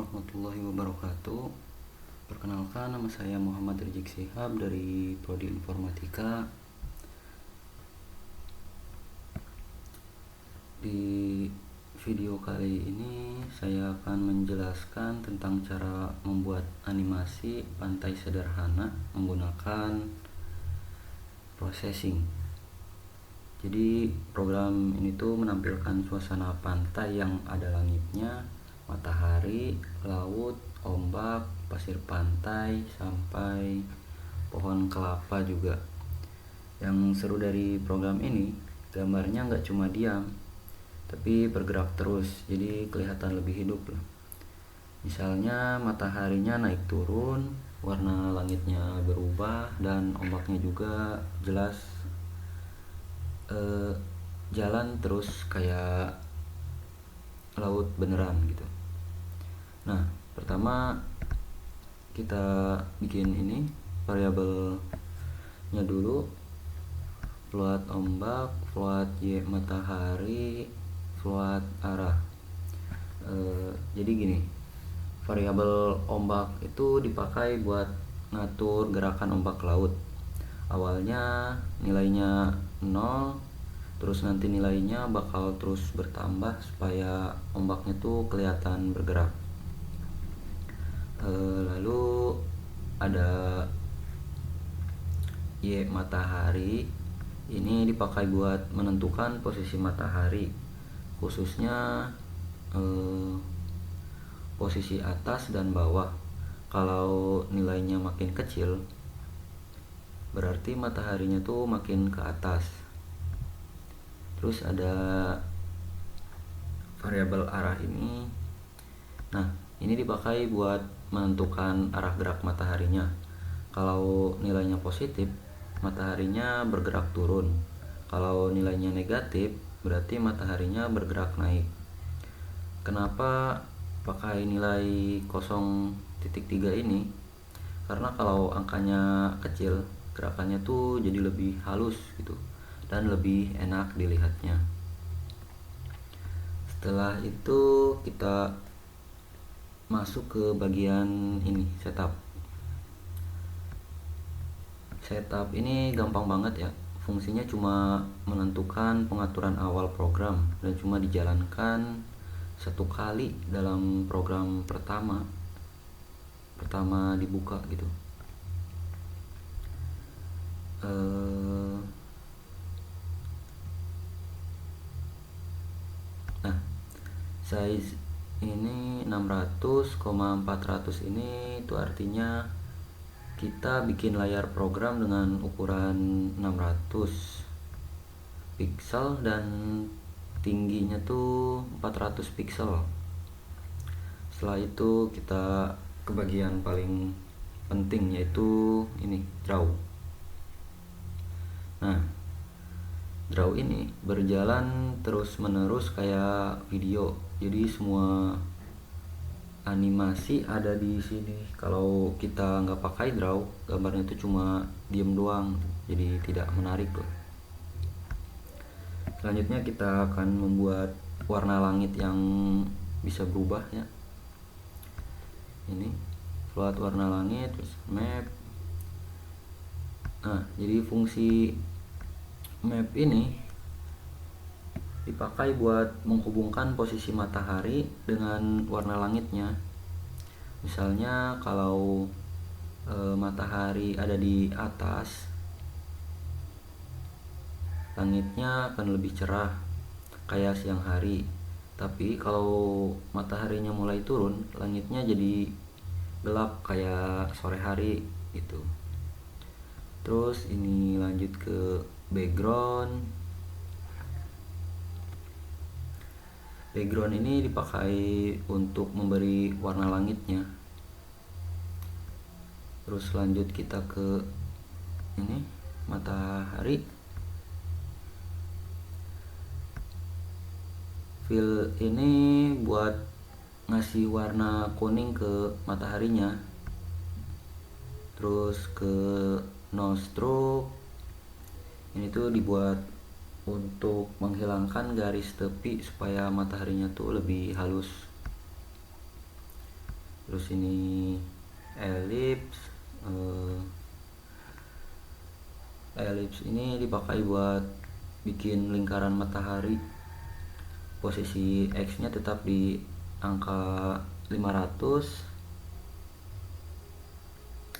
warahmatullahi wabarakatuh. Perkenalkan, nama saya Muhammad Rizik Shihab dari Prodi Informatika. Di video kali ini saya akan menjelaskan tentang cara membuat animasi pantai sederhana menggunakan processing. Jadi program ini tuh menampilkan suasana pantai yang ada langitnya, matahari, laut, ombak, pasir pantai, sampai pohon kelapa juga. Yang seru dari program ini, gambarnya nggak cuma diam, tapi bergerak terus, jadi kelihatan lebih hidup lah. Misalnya mataharinya naik turun, warna langitnya berubah, dan ombaknya juga jelas jalan terus kayak laut beneran gitu. Nah, pertama kita bikin ini variabelnya dulu, float ombak, float y matahari, float arah. Jadi gini, variabel ombak itu dipakai buat ngatur gerakan ombak laut. Awalnya nilainya 0, terus nanti nilainya bakal terus bertambah supaya ombaknya tuh kelihatan bergerak. Lalu ada y matahari, ini dipakai buat menentukan posisi matahari, khususnya posisi atas dan bawah. Kalau nilainya makin kecil, berarti mataharinya tuh makin ke atas. Terus ada variabel arah ini. Nah, ini dipakai buat menentukan arah gerak mataharinya. Kalau nilainya positif, mataharinya bergerak turun. Kalau nilainya negatif, berarti mataharinya bergerak naik. Kenapa pakai nilai 0,3 ini? Karena kalau angkanya kecil, gerakannya tuh jadi lebih halus gitu dan lebih enak dilihatnya. Setelah itu kita masuk ke bagian ini, setup. Setup ini gampang banget ya. Fungsinya cuma menentukan pengaturan awal program dan cuma dijalankan satu kali dalam program pertama dibuka gitu. Nah, size ini 600,400 ini itu artinya kita bikin layar program dengan ukuran 600 pixel dan tingginya tuh 400 pixel. Setelah itu kita ke bagian paling penting, yaitu ini, draw. Nah, draw ini berjalan terus menerus kayak video, jadi semua animasi ada di sini. Kalau kita nggak pakai draw, gambarnya itu cuma diem doang, jadi tidak menarik loh. Selanjutnya kita akan membuat warna langit yang bisa berubah ya. Ini float warna langit, terus map. Nah, jadi fungsi map ini dipakai buat menghubungkan posisi matahari dengan warna langitnya. Misalnya kalau matahari ada di atas, langitnya akan lebih cerah kayak siang hari. Tapi kalau mataharinya mulai turun, langitnya jadi gelap kayak sore hari gitu. Terus ini lanjut ke background. Background ini dipakai untuk memberi warna langitnya. Terus lanjut kita ke ini, matahari. Fill ini buat ngasih warna kuning ke mataharinya. Terus ke no stroke, ini tuh dibuat untuk menghilangkan garis tepi supaya mataharinya tuh lebih halus. Terus ini elips. Elips ini dipakai buat bikin lingkaran matahari. Posisi X nya tetap di angka 500,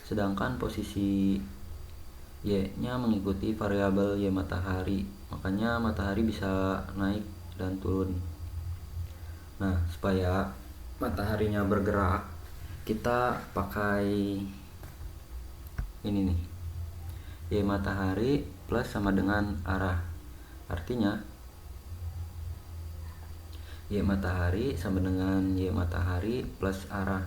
sedangkan posisi Y nya mengikuti variabel Y matahari, makanya matahari bisa naik dan turun. Nah, supaya mataharinya bergerak, kita pakai ini nih, Y matahari plus sama dengan arah. Artinya Y matahari sama dengan Y matahari plus arah.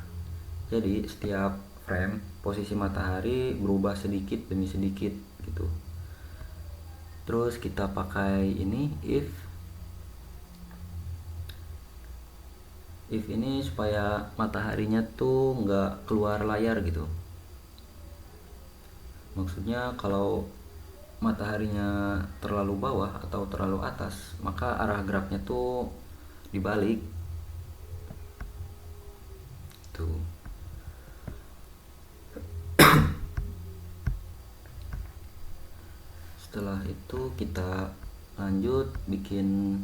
Jadi setiap frame posisi matahari berubah sedikit demi sedikit gitu. Terus kita pakai ini if ini supaya mataharinya tuh nggak keluar layar gitu. Maksudnya kalau mataharinya terlalu bawah atau terlalu atas, maka arah geraknya tuh dibalik tuh. Setelah itu kita lanjut bikin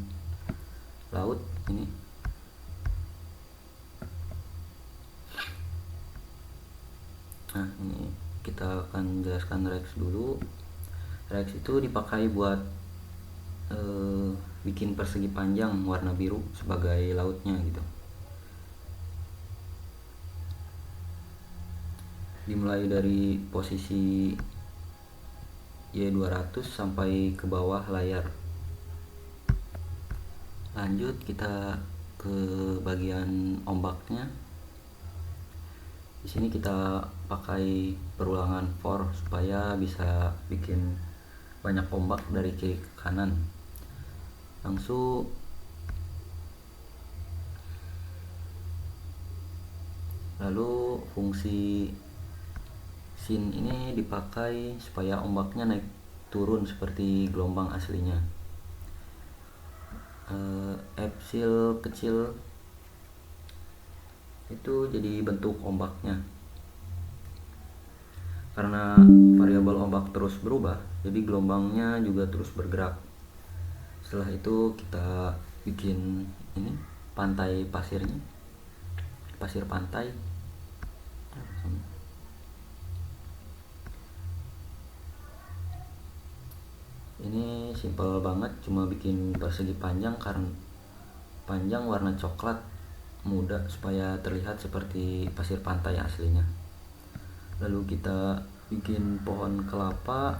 laut ini. Nah, ini kita akan jelaskan Rex dulu. Rex itu dipakai buat bikin persegi panjang warna biru sebagai lautnya gitu. Dimulai dari posisi Y200 sampai ke bawah layar. Lanjut kita ke bagian ombaknya. Di sini kita pakai perulangan for supaya bisa bikin banyak ombak dari kiri ke kanan. Lalu fungsi sin ini dipakai supaya ombaknya naik turun seperti gelombang aslinya. Epsil kecil itu jadi bentuk ombaknya. Karena variabel ombak terus berubah, jadi gelombangnya juga terus bergerak. Setelah itu kita bikin ini pantai pasirnya, pasir pantai. Ini simple banget, cuma bikin persegi panjang karena panjang warna coklat muda supaya terlihat seperti pasir pantai aslinya. Lalu kita bikin pohon kelapa.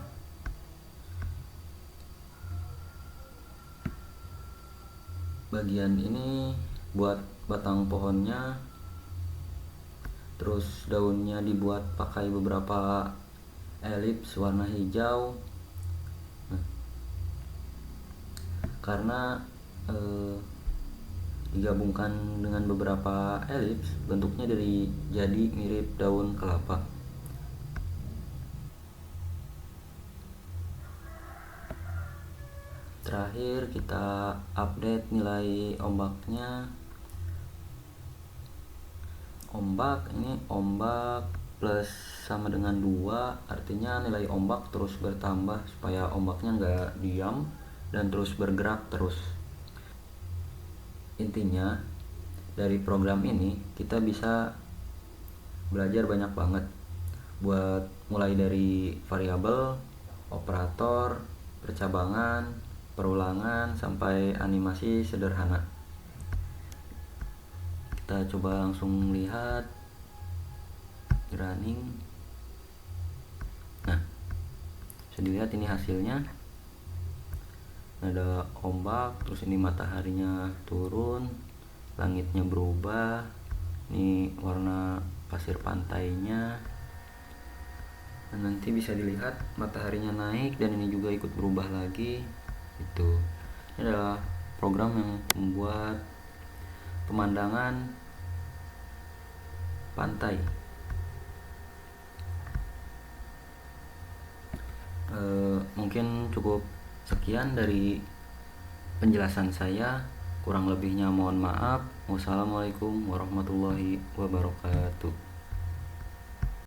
Bagian ini buat batang pohonnya, terus daunnya dibuat pakai beberapa elips warna hijau. Karena digabungkan dengan beberapa elips, bentuknya jadi mirip daun kelapa. Terakhir kita update nilai ombaknya. Ombak ini ombak plus sama dengan 2, artinya nilai ombak terus bertambah supaya ombaknya nggak diam dan terus bergerak terus. Intinya dari program ini kita bisa belajar banyak banget, buat mulai dari variabel, operator, percabangan, perulangan, sampai animasi sederhana. Kita coba langsung lihat running. Nah, bisa dilihat ini hasilnya. Ada ombak, terus ini mataharinya turun, langitnya berubah, ini warna pasir pantainya, dan nanti bisa dilihat mataharinya naik dan ini juga ikut berubah lagi. Itu ini adalah program yang membuat pemandangan pantai. Mungkin cukup sekian dari penjelasan saya, kurang lebihnya mohon maaf. Wassalamualaikum warahmatullahi wabarakatuh.